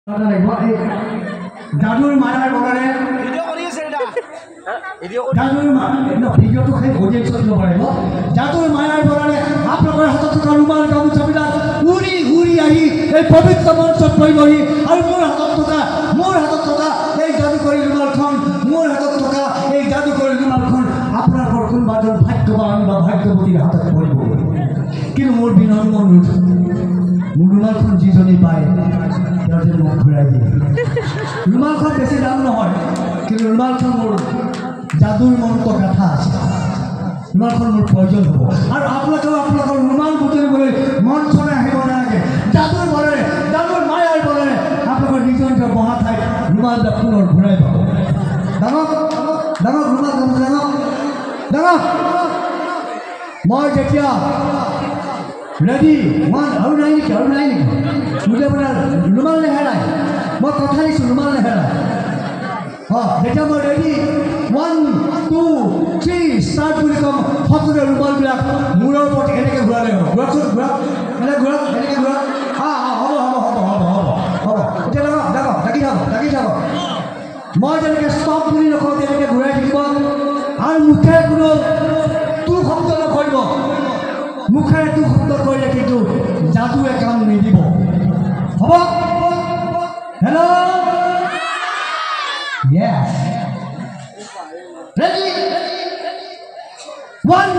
যাদুৰ মায়াৰ বলেৰে ভিডিঅ'টো সেই অডিয়েঞ্চত দিব পাৰিব। যাদুৰ মায়াৰ বলেৰে আপোনালোকৰ হাতত থকা ৰুমাল গামোচাবিলাক উৰি উৰি আহি এই পবিত্ৰ মঞ্চত পৰিবহি আৰু মোৰ হাতত থকা এই যাদুকৰী ৰুমালখন এই যাদুকৰী ৰুমালখন আপোনালোকৰ কোনোবা এজন ভাগ্যৱান বা ভাগ্যৱতীৰ হাতত পৰিব। কিন্তু মোৰ বিনম্ৰ অনুৰোধ, মোৰ ৰুমালখন যিজনী পায় তেওঁ যে মোক ঘূৰাই দিয়ে। ৰুমালখন বেছি দাম নহয়, কিন্তু ৰুমালখন মোৰ যাদুৰ মন্ত্ৰ গাথা আছে। ৰুমালখন মোৰ প্ৰয়োজন হ'ব আৰু আপোনালোকৰ ৰুমাল বুটলিবলৈ মঞ্চলৈ আহিব নালাগে। যাদুৰ বলেৰে, যাদুৰ মায়াৰ বলেৰে আপোনালোকৰ নিজৰ নিজৰ বহা ঠাইত ৰুমালবিলাক পুনৰ ঘূৰাই পাব। ডাঙৰ ৰুমাল ডাঙৰ মই যেতিয়া ৰেডি আৰু নাই নেকি মোলৈ আপোনাৰ ৰুমাল নেহেৰাই, মই কথা দিছোঁ ৰুমাল নেহেৰাই। যেতিয়া মই ৰেডি 1 2 3 ষ্টাৰ্ট বুলি ক'ম, সকলোৱে ৰুমালবিলাক মূৰৰ ওপৰত এনেকৈ ঘূৰালে হ'ব। ঘূৰাকচোন, এনেকৈ ঘূৰাক। হ'ব এতিয়া লাগি থাকক। মই যেনেকৈ ষ্টপ বুলি নকওঁ তেনেকৈ ঘূৰাই থাকিব আৰু মুখেৰে কোনো তোৰ শব্দ নকৰিব। মুখেৰে তোৰ শব্দ কৰিলে কিন্তু যাদুৱে কাম নিদিব। হ'ব? হেল্ল'? Yes. Ready? 1